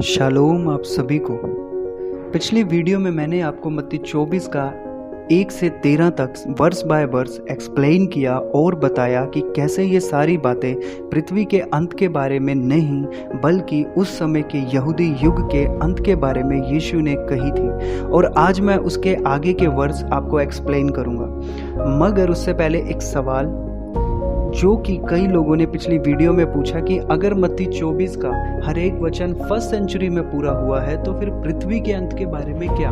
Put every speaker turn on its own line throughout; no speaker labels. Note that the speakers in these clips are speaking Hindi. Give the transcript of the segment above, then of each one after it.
शालोम आप सभी को। पिछली वीडियो में मैंने आपको मत्ती 24 का 1 से 13 तक वर्स बाय वर्स एक्सप्लेन किया और बताया कि कैसे ये सारी बातें पृथ्वी के अंत के बारे में नहीं बल्कि उस समय के यहूदी युग के अंत के बारे में यीशु ने कही थी। और आज मैं उसके आगे के वर्स आपको एक्सप्लेन करूँगा। मगर उससे पहले एक सवाल जो कि कई लोगों ने पिछली वीडियो में पूछा कि अगर मत्ती 24 का हर एक वचन फर्स्ट सेंचुरी में पूरा हुआ है तो फिर पृथ्वी के अंत के बारे में क्या।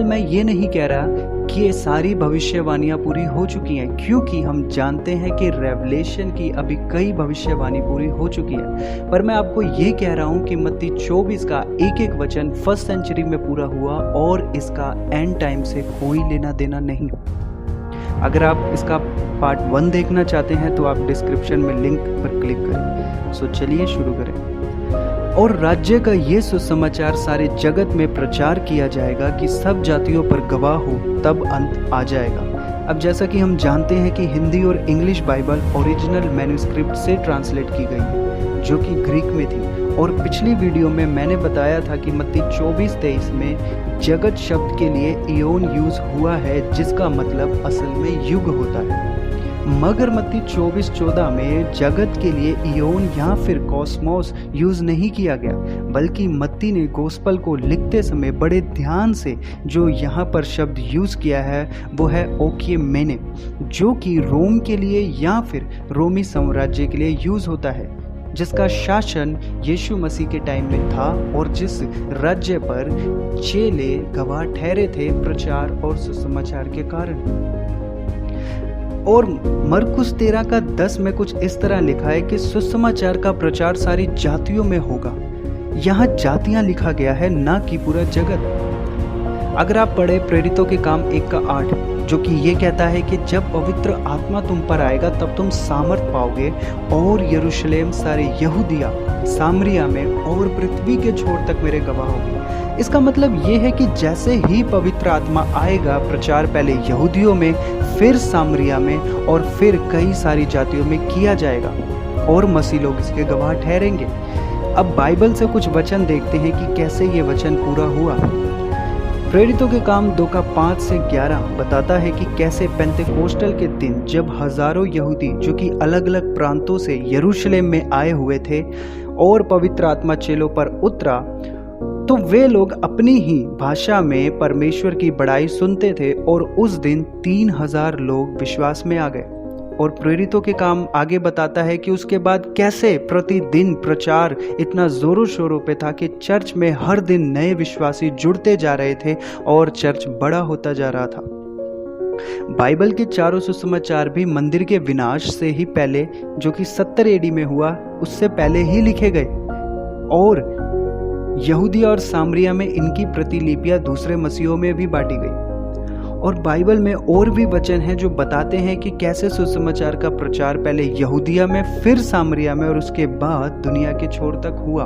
मैं ये नहीं कह रहा कि ये सारी भविष्यवाणियां पूरी हो चुकी हैं, क्योंकि हम जानते हैं कि रेवलेशन की अभी कई भविष्यवाणी पूरी हो चुकी है। पर मैं आपको ये कह रहा हूँ कि मत्ती 24 का एक एक वचन फर्स्ट सेंचुरी में पूरा हुआ और इसका एंड टाइम से कोई लेना देना नहीं। अगर आप इसका पार्ट 1 देखना चाहते हैं तो आप डिस्क्रिप्शन में लिंक पर क्लिक करें। सो चलिए शुरू करें। और राज्य का ये सुसमाचार सारे जगत में प्रचार किया जाएगा कि सब जातियों पर गवाह हो, तब अंत आ जाएगा। अब जैसा कि हम जानते हैं कि हिंदी और इंग्लिश बाइबल ओरिजिनल मैन्युस्क्रिप्ट से ट्रांसलेट की गई है जो कि ग्रीक में थी। और पिछली वीडियो में मैंने बताया था कि मत्ती 24:23 में जगत शब्द के लिए इयोन यूज हुआ है, जिसका मतलब असल में युग होता है। मगर मत्ती 24:14 में जगत के लिए इयोन या फिर कॉस्मोस यूज नहीं किया गया, बल्कि मत्ती ने गोस्पल को लिखते समय बड़े ध्यान से जो यहाँ पर शब्द यूज किया है वो है ओके मेने, जो कि रोम के लिए या फिर रोमी साम्राज्य के लिए यूज होता है, जिसका शासन यीशु मसीह के टाइम में था और जिस राज्य पर चेले गवाह ठहरे थे प्रचार और सुसमाचार के कारण। और मरकुस 13 का 10 में कुछ इस तरह लिखा है कि सुसमाचार का प्रचार सारी जातियों में होगा। यहाँ जातियां लिखा गया है, ना कि पूरा जगत। अगर आप पढ़े प्रेरितों के काम 1 का 8, जो कि ये कहता है कि जब पवित्र आत्मा तुम पर आएगा तब तुम सामर्थ पाओगे और यरूशलेम, सारे यहूदिया, सामरिया में और पृथ्वी के छोर तक मेरे गवाह होगे। इसका मतलब ये है कि जैसे ही पवित्र आत्मा आएगा, प्रचार पहले यहूदियों में, फिर सामरिया में और फिर कई सारी जातियों में किया जाएगा और मसीह लोग इसके गवाह ठहरेंगे। अब बाइबल से कुछ वचन देखते हैं कि कैसे ये वचन पूरा हुआ। प्रेरितों के काम 2 का 5 से 11 बताता है कि कैसे पेंतेकोस्टल के दिन जब हजारों यहूदी जो कि अलग अलग प्रांतों से यरूशलेम में आए हुए थे और पवित्र आत्मा चेलों पर उतरा, तो वे लोग अपनी ही भाषा में परमेश्वर की बड़ाई सुनते थे और उस दिन 3000 लोग विश्वास में आ गए। और प्रेरितों के काम आगे बताता है कि उसके बाद कैसे प्रतिदिन प्रचार इतना जोरों शोरों पे था कि चर्च में हर दिन नए विश्वासी जुड़ते जा रहे थे और चर्च बड़ा होता जा रहा था। बाइबल के चारों सुसमाचार भी मंदिर के विनाश से ही पहले, जो कि 70 एडी में हुआ, उससे पहले ही लिखे गए और यहूदिया और सामरिया में इनकी प्रतिलिपियां दूसरे मसीहों में भी बांटी गई। और बाइबल में और भी वचन हैं जो बताते हैं कि कैसे सुसमाचार का प्रचार पहले यहूदिया में, फिर सामरिया में और उसके बाद दुनिया के छोर तक हुआ।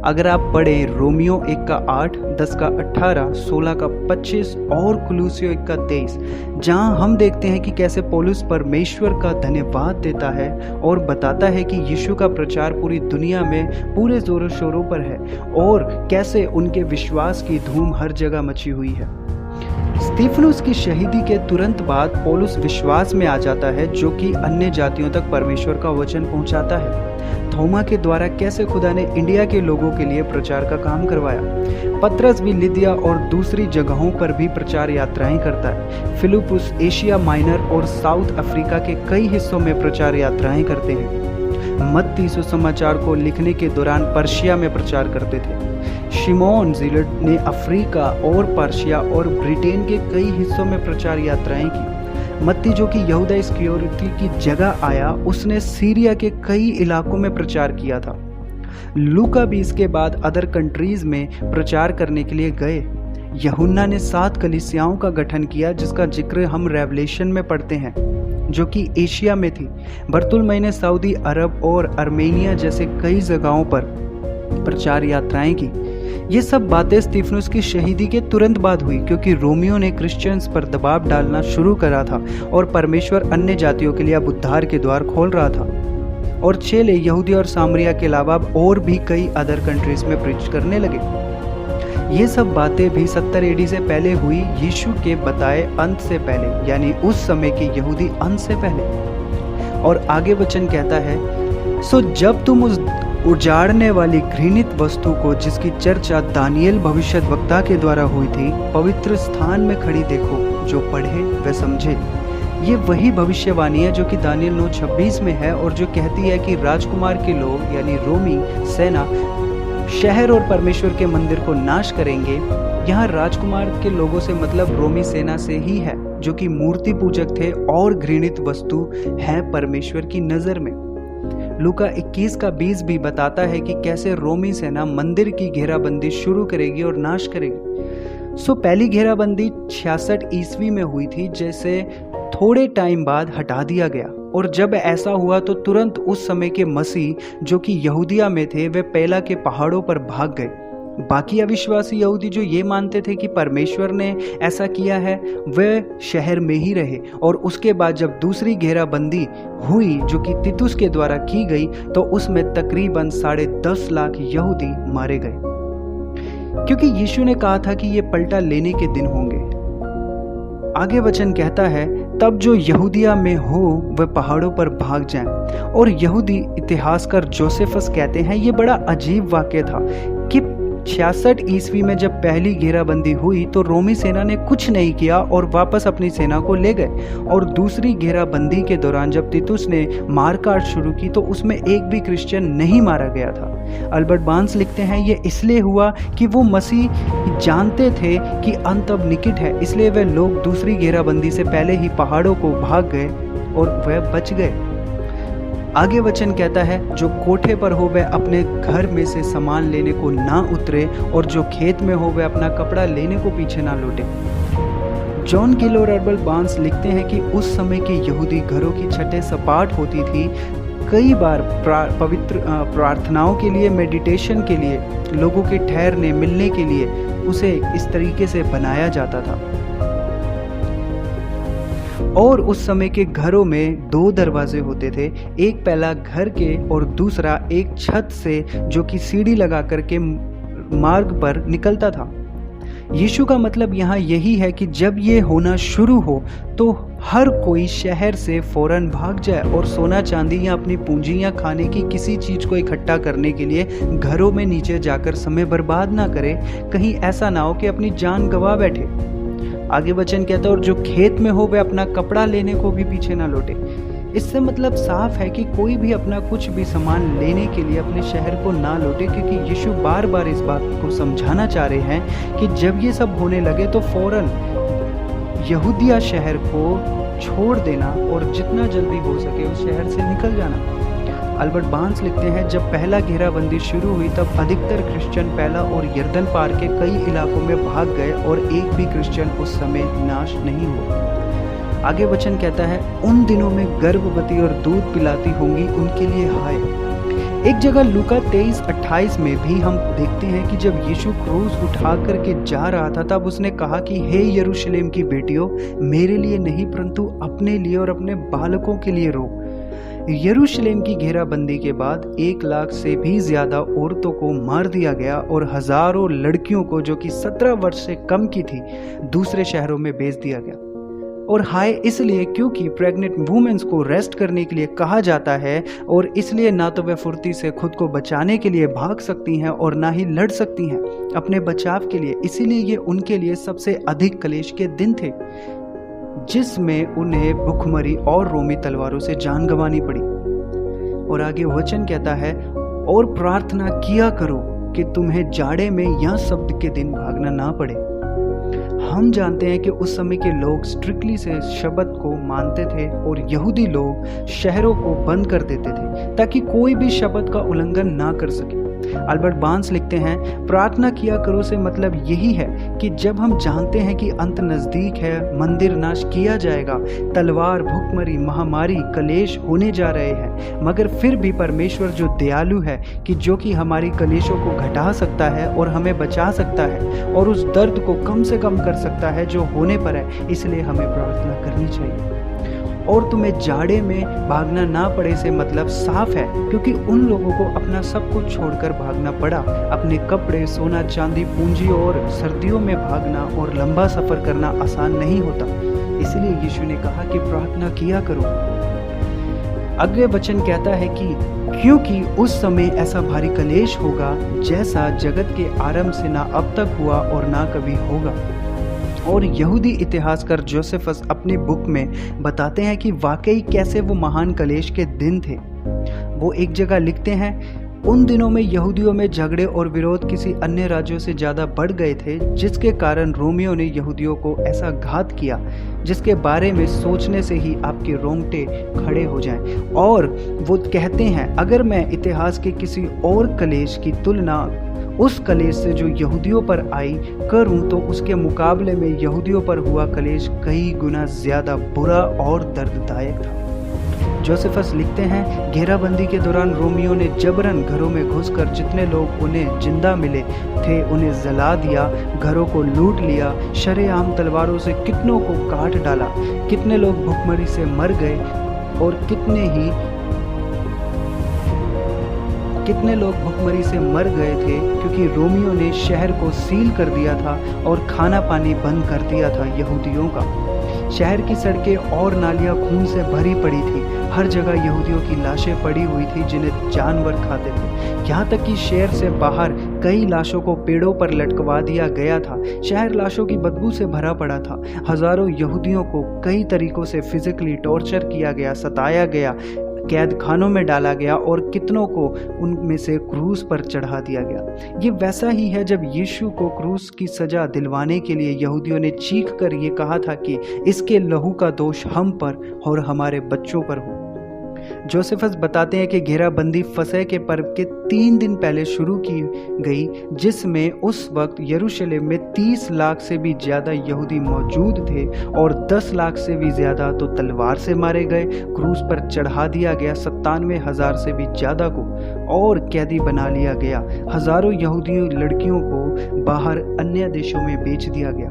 अगर आप पढ़ें रोमियो 1 का 8, 10 का 18, 16 का 25 और कुलूसियों 1 का 23, जहां हम देखते हैं कि कैसे पौलुस परमेश्वर का धन्यवाद देता है और बताता है कि यीशु का प्रचार पूरी दुनिया में पूरे जोरों शोरों पर है और कैसे उनके विश्वास की धूम हर जगह मची हुई है। स्तिफनुस की शहीदी के तुरंत बाद पौलुस विश्वास में आ जाता है, जो कि अन्य जातियों तक परमेश्वर का वचन पहुंचाता है। थोमा के द्वारा कैसे खुदा ने इंडिया के लोगों के लिए प्रचार का काम करवाया। पतरस भी लिदिया और दूसरी जगहों पर भी प्रचार यात्राएं करता है। फिलिपुस एशिया माइनर और साउथ अफ्रीका के कई हिस्सों में प्रचार यात्राएं करते हैं। मत्ती सुसमाचार को लिखने के दौरान पर्शिया में प्रचार करते थे। शिमोन ज़ीलट ने अफ्रीका और पर्शिया और ब्रिटेन के कई हिस्सों में प्रचार यात्राएं की। मत्ती, जो कि यहूदा इस्करियोती की जगह आया, उसने सीरिया के कई इलाकों में प्रचार किया था। लूका भी इसके बाद अदर कंट्रीज में प्रचार करने के लिए गए। यूहन्ना ने 7 कलीसियाओं का गठन किया, जिसका जिक्र हम रेवलेशन में पढ़ते हैं, जो कि एशिया में थी। बरतुलमई ने सऊदी अरब और अर्मेनिया जैसे कई जगहों पर प्रचार यात्राएं की। ये सब बातें स्तिफनुस की शहीदी के तुरंत बाद हुई, क्योंकि रोमियो ने क्रिश्चियंस पर दबाव डालना शुरू करा था और परमेश्वर अन्य जातियों के लिए अब उद्धार के द्वार खोल रहा था। और चेले यहूदी और सामरिया के अलावा और भी कई अदर कंट्रीज में प्रीच करने लगे। ये सब बातें भी 70 एडी से पहले हुई, यीशु के बताए अंत से पहले, यानी उस समय के यहूदी अंत से पहले। और आगे वचन कहता है, सो जब तुम उस उजाड़ने वाली घृणित वस्तु को जिसकी चर्चा दानियल भविष्यद्वक्ता के द्वारा हुई थी पवित्र स्थान में खड़ी देखो, जो पढ़े वह समझे। ये वही भविष्यवाणी है जो कि दानियल 9:26 में है और जो कहती है कि राजकुमार के लोग यानी रोमी सेना शहर और परमेश्वर के मंदिर को नाश करेंगे। यहाँ राजकुमार के लोगों से मतलब रोमी सेना से ही है, जो कि मूर्ति पूजक थे और घृणित वस्तु है परमेश्वर की नजर में। लूका 21:20 भी बताता है कि कैसे रोमी सेना मंदिर की घेराबंदी शुरू करेगी और नाश करेगी। सो पहली घेराबंदी 66 ईस्वी में हुई थी, जैसे थोड़े टाइम बाद हटा दिया गया। और जब ऐसा हुआ तो तुरंत उस समय के मसीह जो कि यहूदिया में थे वे पेला के पहाड़ों पर भाग गए। बाकी अविश्वासी यहूदी जो ये मानते थे कि परमेश्वर ने ऐसा किया है वे शहर में ही रहे। और उसके बाद जब दूसरी घेराबंदी हुई जो कि तीतुस के द्वारा की गई तो उसमें तकरीबन 10.5 लाख यहूदी मारे गए, क्योंकि यीशु ने कहा था कि ये पलटा लेने के दिन होंगे। आगे वचन कहता है, तब जो यहूदिया में हो वह पहाड़ों पर भाग जाएं। और यहूदी इतिहासकार जोसेफस कहते हैं ये बड़ा अजीब वाक्य था कि 66 ईस्वी में जब पहली घेराबंदी हुई तो रोमी सेना ने कुछ नहीं किया और वापस अपनी सेना को ले गए। और दूसरी घेराबंदी के दौरान जब तीतुस ने मारकाट शुरू की तो उसमें एक भी क्रिश्चियन नहीं मारा गया था। अल्बर्ट बार्न्स लिखते हैं ये इसलिए हुआ कि वो मसीह जानते थे कि अंत अब निकट है, इसलिए वे लोग दूसरी घेराबंदी से पहले ही पहाड़ों को भाग गए और वह बच गए। आगे वचन कहता है, जो कोठे पर हो वह अपने घर में से सामान लेने को ना उतरे और जो खेत में हो वह अपना कपड़ा लेने को पीछे ना लौटे। जॉन गिल और अल्बर्ट बार्न्स लिखते हैं कि उस समय के यहूदी घरों की छतें सपाट होती थी। कई बार पवित्र प्रार्थनाओं के लिए, मेडिटेशन के लिए, लोगों के ठहरने मिलने के लिए उसे इस तरीके से बनाया जाता था। और उस समय के घरों में 2 दरवाजे होते थे, एक पहला घर के और दूसरा एक छत से जो कि सीढ़ी लगा करके मार्ग पर निकलता था। यीशु का मतलब यहाँ यही है कि जब ये होना शुरू हो तो हर कोई शहर से फौरन भाग जाए और सोना चांदी या अपनी पूंजी या खाने की किसी चीज को इकट्ठा करने के लिए घरों में नीचे जाकर समय बर्बाद ना करे, कहीं ऐसा ना हो कि अपनी जान गंवा बैठे। आगे वचन कहता है, और जो खेत में हो वह अपना कपड़ा लेने को भी पीछे ना लौटे। इससे मतलब साफ है कि कोई भी अपना कुछ भी सामान लेने के लिए अपने शहर को ना लौटे, क्योंकि यीशु बार बार इस बात को समझाना चाह रहे हैं कि जब ये सब होने लगे तो फौरन यहूदिया शहर को छोड़ देना और जितना जल्दी हो सके उस शहर से निकल जाना। अल्बर्ट बार्न्स लिखते हैं, जब पहला घेराबंदी शुरू हुई तब अधिकतर क्रिश्चियन पहला और यर्दन पार के कई इलाकों में भाग गए और एक भी क्रिश्चियन उस समय नाश नहीं हुआ। आगे वचन कहता है, उन दिनों में गर्भवती और दूध पिलाती होंगी उनके लिए हाय। एक जगह लूका 23:28 में भी हम देखते हैं कि जब यीशु क्रूस उठा करके जा रहा था तब उसने कहा कि हे यरूशलेम की बेटियों, मेरे लिए नहीं परंतु अपने लिए और अपने बालकों के लिए रो। यरूशलेम की घेराबंदी के बाद 1 लाख से भी ज्यादा औरतों को मार दिया गया और हजारों लड़कियों को जो कि 17 वर्ष से कम की थी दूसरे शहरों में भेज दिया गया। और हाय इसलिए क्योंकि प्रेग्नेंट वुमेन्स को रेस्ट करने के लिए कहा जाता है और इसलिए ना तो वे फुर्ती से खुद को बचाने के लिए भाग सकती हैं और ना ही लड़ सकती हैं अपने बचाव के लिए। इसीलिए ये उनके लिए सबसे अधिक क्लेश के दिन थे, जिसमें उन्हें भुखमरी और रोमी तलवारों से जान गंवानी पड़ी। और आगे वचन कहता है, और प्रार्थना किया करो कि तुम्हें जाड़े में या शब्द के दिन भागना ना पड़े। हम जानते हैं कि उस समय के लोग स्ट्रिक्टली से शब्द को मानते थे और यहूदी लोग शहरों को बंद कर देते थे ताकि कोई भी शब्द का उल्लंघन ना कर सके। अल्बर्ट बार्न्स लिखते हैं, प्रार्थना किया करो से मतलब यही है कि जब हम जानते हैं कि अंत नजदीक है, मंदिर नाश किया जाएगा, तलवार, भुखमरी, महामारी, कलेश होने जा रहे हैं, मगर फिर भी परमेश्वर जो दयालु है कि जो कि हमारी कलेशों को घटा सकता है और हमें बचा सकता है और उस दर्द को कम से कम कर सकता है जो होने पर है, इसलिए हमें प्रार्थना करनी चाहिए। और तुम्हें जाड़े में भागना ना पड़े से मतलब साफ है, क्योंकि उन लोगों को अपना सब कुछ छोड़कर भागना पड़ा। अपने कपड़े, सोना चांदी, पूंजी और सर्दियों में भागना और लंबा सफर करना आसान नहीं होता। इसलिए यीशु ने कहा कि प्रार्थना किया करो। अगले वचन कहता है कि क्योंकि उस समय ऐसा भारी कलेश होगा जैसा जगत के आरंभ से ना अब तक हुआ और ना कभी होगा। और यहूदी इतिहासकार जोसेफस अपनी बुक में बताते हैं कि वाकई कैसे वो महान कलेश के दिन थे। वो एक जगह लिखते हैं, उन दिनों में यहूदियों में झगड़े और विरोध किसी अन्य राज्यों से ज़्यादा बढ़ गए थे, जिसके कारण रोमियों ने यहूदियों को ऐसा घात किया जिसके बारे में सोचने से ही आपके रोंगटे खड़े हो जाएं। और वो कहते हैं, अगर मैं इतिहास के किसी और कलेश की तुलना उस कलेश से जो यहूदियों पर आई करूं तो उसके मुकाबले में यहूदियों पर हुआ कलेश कई गुना ज़्यादा बुरा और दर्ददायक था। जोसेफस लिखते हैं, घेराबंदी के दौरान रोमियों ने जबरन घरों में घुसकर जितने लोग उन्हें जिंदा मिले थे उन्हें जला दिया, घरों को लूट लिया, शरेआम तलवारों से कितनों को काट डाला। कितने लोग भूखमरी से मर गए और कितने लोग भूखमरी से मर गए थे, क्योंकि रोमियों ने शहर को सील कर दिया था और खाना पानी बंद कर दिया था यहूदियों का। शहर की सड़कें और नालियां खून से भरी पड़ी थी। हर जगह यहूदियों की लाशें पड़ी हुई थी जिन्हें जानवर खाते थे। यहाँ तक कि शहर से बाहर कई लाशों को पेड़ों पर लटकवा दिया गया था। शहर लाशों की बदबू से भरा पड़ा था। हजारों यहूदियों को कई तरीकों से फिजिकली टॉर्चर किया गया, सताया गया, कैद खानों में डाला गया और कितनों को उनमें से क्रूस पर चढ़ा दिया गया। ये वैसा ही है जब यीशु को क्रूस की सजा दिलवाने के लिए यहूदियों ने चीख कर ये कहा था कि इसके लहू का दोष हम पर और हमारे बच्चों पर हो। जोसेफस बताते हैं कि घेराबंदी फसह के पर्व के 3 दिन पहले शुरू की गई, जिसमें उस वक्त यरूशलेम में 30 लाख से भी ज़्यादा यहूदी मौजूद थे और 10 लाख से भी ज़्यादा तो तलवार से मारे गए। क्रूस पर चढ़ा दिया गया 97,000 से भी ज़्यादा को और कैदी बना लिया गया। हजारों यहूदी लड़कियों को बाहर अन्य देशों में बेच दिया गया।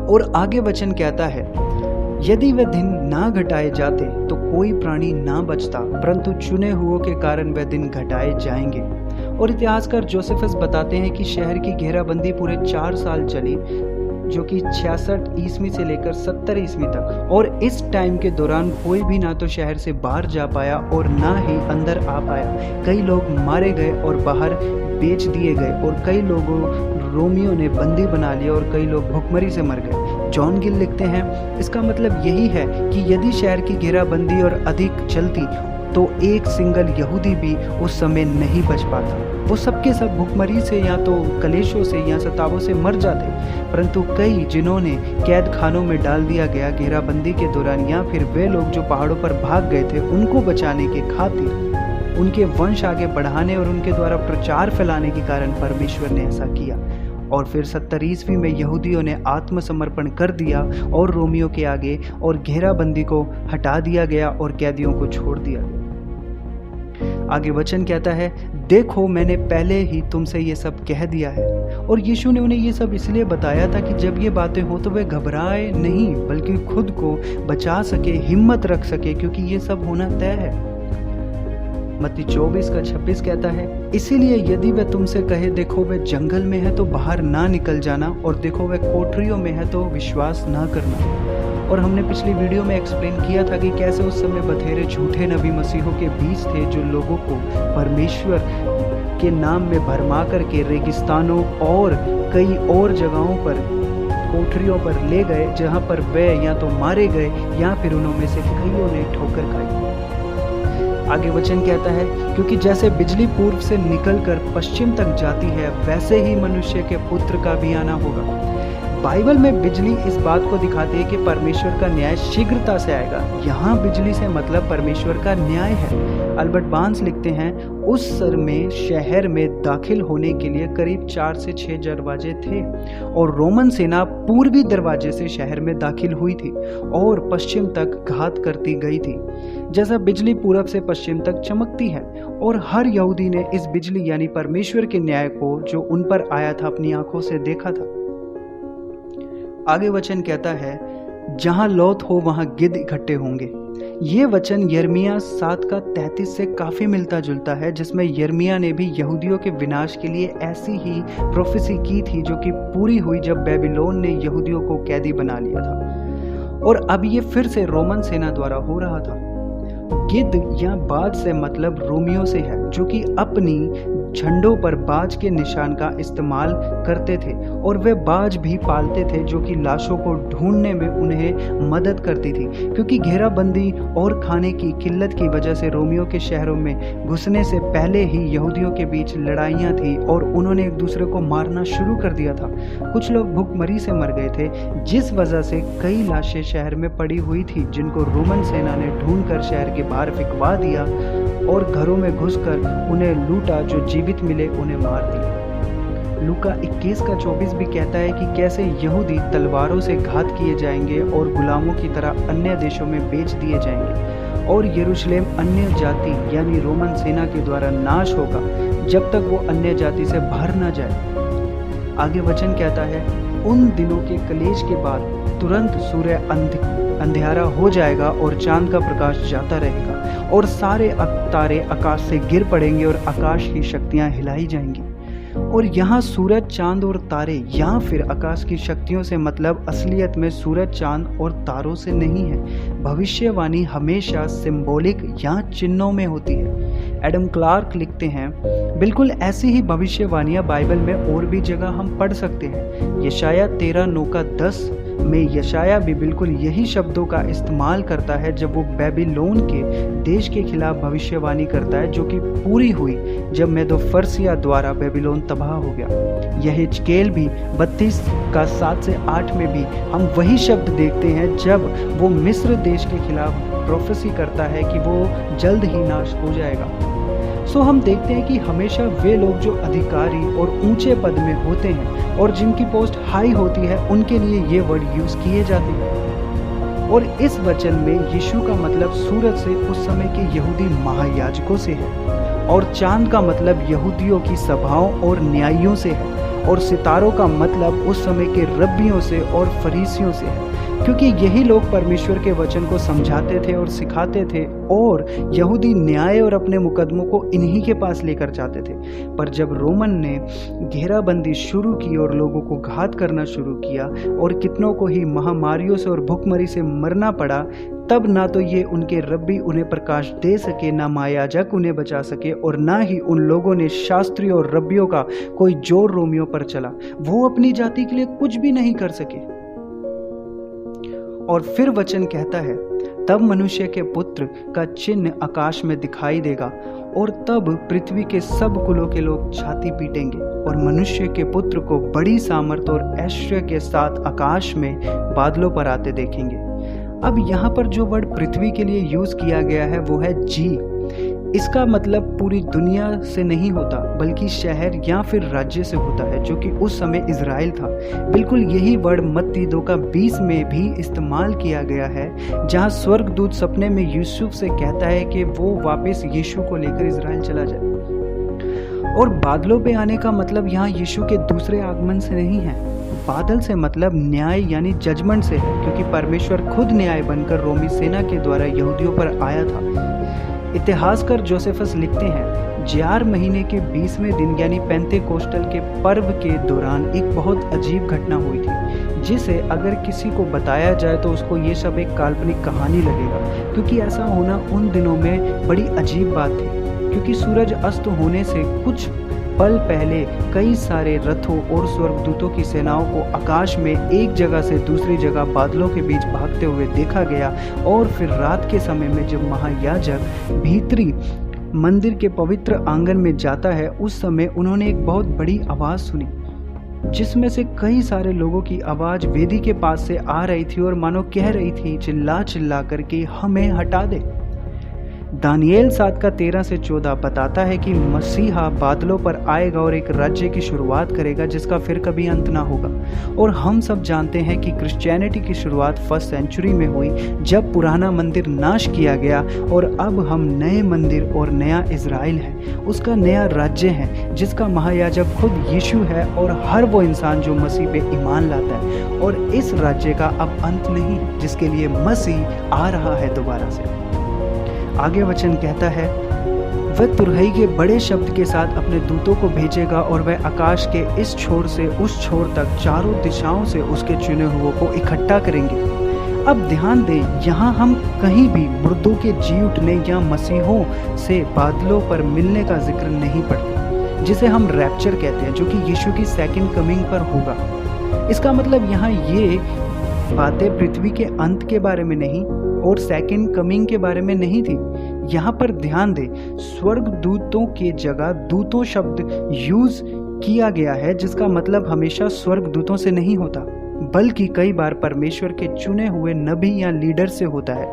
और आगे वचन कहता है, यदि वे दिन ना घटाए जाते तो कोई प्राणी ना बचता, परंतु चुने हुओं के कारण वे दिन घटाए जाएंगे। और इतिहासकार जोसेफस बताते हैं कि शहर की घेराबंदी पूरे 4 साल चली, जो कि 66 ईस्वी से लेकर 70 ईस्वी तक। और इस टाइम के दौरान कोई भी ना तो शहर से बाहर जा पाया और ना ही अंदर आ पाया। कई लोग मारे गए और बाहर बेच दिए गए और कई लोगों रोमियों ने बंदी बना लिया और कई लोग भुखमरी से मर गए। जॉन गिल लिखते हैं, इसका मतलब यही है कि यदि शहर की घेराबंदी और अधिक चलती तो एक सिंगल यहूदी भी उस समय नहीं बच पाता। वो सबके सब भुखमरी से या तो कलेशों से या सतावों से मर जाते। परंतु कई जिन्होंने कैद खानों में डाल दिया गया घेराबंदी के दौरान, या फिर वे लोग जो पहाड़ों पर भाग गए थे, उनको बचाने के खातिर, उनके वंश आगे बढ़ाने और उनके द्वारा प्रचार फैलाने के कारण परमेश्वर ने ऐसा किया। और फिर 70 ईस्वी में यहूदियों ने आत्मसमर्पण कर दिया और रोमियों के आगे और घेराबंदी को हटा दिया गया और कैदियों को छोड़ दिया गया। आगे वचन कहता है, देखो मैंने पहले ही तुमसे ये सब कह दिया है। और यीशु ने उन्हें ये सब इसलिए बताया था कि जब ये बातें हो तो वे घबराए नहीं, बल्कि खुद को बचा सके, हिम्मत रख सके, क्योंकि ये सब होना तय है। मत्ती 24:26 कहता है, इसीलिए यदि वे तुमसे कहे देखो वे जंगल में है तो बाहर ना निकल जाना, और देखो वे कोठरियों में है तो विश्वास ना करना। और हमने पिछली वीडियो में एक्सप्लेन किया था कि कैसे उस समय बथेरे झूठे नबी मसीहों के बीच थे जो लोगों को परमेश्वर के नाम में भरमा करके रेगिस्तानों और कई और जगहों पर, कोठरियों पर ले गए, जहां पर वे या तो मारे गए या फिर उनमें से कईयों ने ठोकर खाई। आगे वचन कहता है, क्योंकि जैसे बिजली पूर्व से निकलकर पश्चिम तक जाती है, वैसे ही मनुष्य के पुत्र का भी आना होगा। बाइबल में बिजली इस बात को दिखाती है कि परमेश्वर का न्याय शीघ्रता से आएगा। यहाँ बिजली से मतलब परमेश्वर का न्याय है। अल्बर्ट बार्न्स लिखते हैं, उस समय शहर में दाखिल होने के लिए करीब 4 से 6 दरवाजे थे और रोमन सेना पूर्वी दरवाजे से शहर में दाखिल हुई थी और पश्चिम तक घात करती गई थी, जैसा बिजली पूरब से पश्चिम तक चमकती है। और हर यहूदी ने इस बिजली यानी परमेश्वर के न्याय को जो उन पर आया था अपनी आंखों से देखा था। आगे वचन कहता है, जहां लौत हो वहां गिद्ध इकट्ठे होंगे। ये वचन यिर्मयाह 7:33 से काफ़ी मिलता जुलता है, जिसमें यिर्मयाह ने भी यहूदियों के विनाश के लिए ऐसी ही प्रोफेसी की थी जो कि पूरी हुई जब बेबीलोन ने यहूदियों को कैदी बना लिया था। और अब ये फिर से रोमन सेना द्वारा हो रहा था। गिद्ध या बाज से मतलब रोमियो से है, जो कि अपनी झंडों पर बाज के निशान का इस्तेमाल करते थे और वे बाज भी पालते थे जो कि लाशों को ढूंढने में उन्हें मदद करती थी, क्योंकि घेराबंदी और खाने की किल्लत की वजह से रोमियो के शहरों में घुसने से पहले ही यहूदियों के बीच लड़ाइयाँ थी और उन्होंने एक दूसरे को मारना शुरू कर दिया था। कुछ लोग भूखमरी से मर गए थे, जिस वजह से कई लाशें शहर में पड़ी हुई थी, जिनको रोमन सेना ने ढूंढकर शहर के बाहर फिकवा दिया और घरों में घुसकर उन्हें लूटा, जो जीवित मिले उन्हें मार दिया। लूका 21:24 भी कहता है कि कैसे यहूदी तलवारों से घात किए जाएंगे और गुलामों की तरह अन्य देशों में बेच दिए जाएंगे और यरूशलेम अन्य जाति यानी रोमन सेना के द्वारा नाश होगा जब तक वो अन्य जाति से भर ना जाए। आगे वचन कहता है, उन दिनों के कलेश के बाद तुरंत सूर्य अंधियारा हो जाएगा और चांद का प्रकाश जाता रहेगा और सारे तारे आकाश से गिर पड़ेंगे और आकाश की शक्तियां हिलाई जाएंगी। और यहाँ सूरज, चांद और तारे या फिर आकाश की शक्तियों से मतलब असलियत में सूरज, चांद और तारों से नहीं है। भविष्यवाणी हमेशा सिंबॉलिक या चिन्हों में होती है। एडम क्लार्क लिखते हैं, बिल्कुल ऐसी ही भविष्यवाणियां बाइबल में और भी जगह हम पढ़ सकते हैं। यशायाह 13:9-10 में यशायाह भी बिल्कुल यही शब्दों का इस्तेमाल करता है जब वो बेबीलोन के देश के खिलाफ भविष्यवाणी करता है, जो कि पूरी हुई जब मेदो-पर्सिया द्वारा बेबीलोन तबाह हो गया। यहेजकेल भी 32:7-8 में भी हम वही शब्द देखते हैं जब वो मिस्र देश के खिलाफ प्रोफेसी करता है कि वो जल्द ही नाश हो जाएगा। सो हम देखते हैं कि हमेशा वे लोग जो अधिकारी और ऊंचे पद में होते हैं और जिनकी पोस्ट हाई होती है, उनके लिए ये वर्ड यूज किए जाते हैं। और इस वचन में यीशु का मतलब सूरज से उस समय के यहूदी महायाजकों से है और चांद का मतलब यहूदियों की सभाओं और न्यायियों से है और सितारों का मतलब उस समय के रब्बियों से और फरीसियों से है, क्योंकि यही लोग परमेश्वर के वचन को समझाते थे और सिखाते थे और यहूदी न्याय और अपने मुकदमों को इन्हीं के पास लेकर जाते थे। पर जब रोमन ने घेराबंदी शुरू की और लोगों को घात करना शुरू किया और कितनों को ही महामारियों से और भूखमरी से मरना पड़ा, तब ना तो ये उनके रब्बी उन्हें प्रकाश दे सके, ना महायाजक उन्हें बचा सके और ना ही उन लोगों ने शास्त्री और रब्बियों का कोई जोर रोमियों पर चला। वो अपनी जाति के लिए कुछ भी नहीं कर सके। और फिर वचन कहता है, तब मनुष्य के पुत्र का चिन्ह आकाश में दिखाई देगा और तब पृथ्वी के सब कुलों के लोग छाती पीटेंगे और मनुष्य के पुत्र को बड़ी सामर्थ और ऐश्वर्य के साथ आकाश में बादलों पर आते देखेंगे। अब यहाँ पर जो वर्ड पृथ्वी के लिए यूज किया गया है वो है जी। इसका मतलब पूरी दुनिया से नहीं होता, बल्कि शहर या फिर राज्य से होता है, जो कि उस समय इजराइल था। बिल्कुल यही वर्ड मत्ती 2:20 में भी इस्तेमाल किया गया है, जहां स्वर्गदूत सपने में यूसुफ से कहता है कि वो वापस यीशु को लेकर इजराइल चला जाए। और बादलों पे आने का मतलब यहाँ यीशु के दूसरे आगमन से नहीं है। बादल से मतलब न्याय यानी जजमेंट से है, क्योंकि परमेश्वर खुद न्याय बनकर रोमी सेना के द्वारा यहूदियों पर आया था। इतिहासकार जोसेफस लिखते हैं, जार महीने के 20वें दिन यानी पेंतेकोस्टल के पर्व के दौरान एक बहुत अजीब घटना हुई थी, जिसे अगर किसी को बताया जाए तो उसको ये सब एक काल्पनिक कहानी लगेगा, क्योंकि ऐसा होना उन दिनों में बड़ी अजीब बात थी। क्योंकि सूरज अस्त होने से कुछ पल पहले कई सारे रथों और स्वर्गदूतों की सेनाओं को आकाश में एक जगह से दूसरी जगह बादलों के बीच भागते हुए देखा गया। और फिर रात के समय में जब महायाजक भीतरी मंदिर के पवित्र आंगन में जाता है, उस समय उन्होंने एक बहुत बड़ी आवाज़ सुनी, जिसमें से कई सारे लोगों की आवाज़ वेदी के पास से आ रही थी और मानो कह रही थी चिल्ला चिल्ला कर कि हमें हटा दे। दानिएल 7 का 13 से 14 बताता है कि मसीहा बादलों पर आएगा और एक राज्य की शुरुआत करेगा जिसका फिर कभी अंत ना होगा। और हम सब जानते हैं कि क्रिश्चियनिटी की शुरुआत 1st सेंचुरी में हुई जब पुराना मंदिर नाश किया गया और अब हम नए मंदिर और नया इज़राइल है, उसका नया राज्य है जिसका महायाजक खुद यीशु है और हर वो इंसान जो मसीह पे ईमान लाता है। और इस राज्य का अब अंत नहीं जिसके लिए मसीह आ रहा है दोबारा से। आगे वचन कहता है, वह तुरही के बड़े शब्द के साथ अपने दूतों को भेजेगा और वह आकाश के इस छोर से उस छोर तक चारों दिशाओं से उसके चुने हुओं को इकट्ठा करेंगे। अब ध्यान दें, यहाँ हम कहीं भी मुर्दों के जी उठने या मसीहों से बादलों पर मिलने का जिक्र नहीं पढ़ते, जिसे हम रैप्चर कहते हैं, जो कि यीशु की सेकंड कमिंग पर होगा। इसका मतलब यहाँ ये बातें पृथ्वी के अंत के बारे में नहीं और सेकंड कमिंग के बारे में नहीं थी। यहाँ पर ध्यान दें, स्वर्ग दूतों के जगह दूतों शब्द यूज किया गया है, जिसका मतलब हमेशा स्वर्ग दूतों से नहीं होता, बल्कि कई बार परमेश्वर के चुने हुए नबी या लीडर से होता है।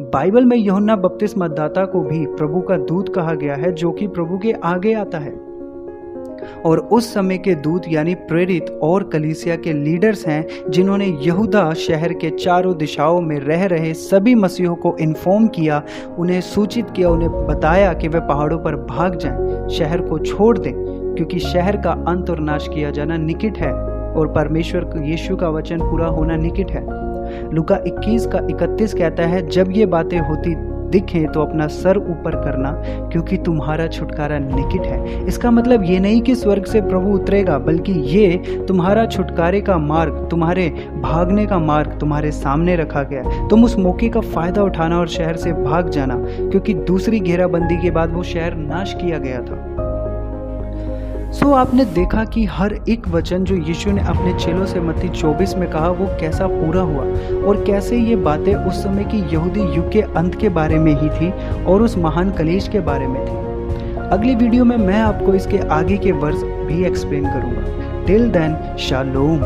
बाइबल में यूहन्ना बपतिस्मा दाता को भी प्रभु का दूत कहा गया है, जो कि प्रभु के आगे आता है। और उस समय के दूत यानी प्रेरित और कलीसिया के लीडर्स हैं, जिन्होंने यहूदा शहर के चारों दिशाओं में रह रहे सभी मसीहों को इन्फॉर्म किया, उन्हें सूचित किया, उन्हें बताया कि वे पहाड़ों पर भाग जाएं, शहर को छोड़ दें, क्योंकि शहर का अंत और नाश किया जाना निकट है और परमेश्वर यीशु का वचन पूरा होना निकट है। लूका 21 का 31 कहता है, जब ये बातें होती दिखें तो अपना सर ऊपर करना, क्योंकि तुम्हारा छुटकारा निकट है। इसका मतलब ये नहीं कि स्वर्ग से प्रभु उतरेगा, बल्कि ये तुम्हारा छुटकारे का मार्ग, तुम्हारे भागने का मार्ग तुम्हारे सामने रखा गया है। तुम उस मौके का फायदा उठाना और शहर से भाग जाना, क्योंकि दूसरी घेराबंदी के बाद वो शहर नाश किया गया था। आपने देखा कि हर एक वचन जो यीशु ने अपने चेलों से मत्ती 24 में कहा वो कैसा पूरा हुआ और कैसे ये बातें उस समय की यहूदी युग के अंत के बारे में ही थी और उस महान कलेश के बारे में थी। अगली वीडियो में मैं आपको इसके आगे के वर्स भी एक्सप्लेन करूंगा। Till then shalom.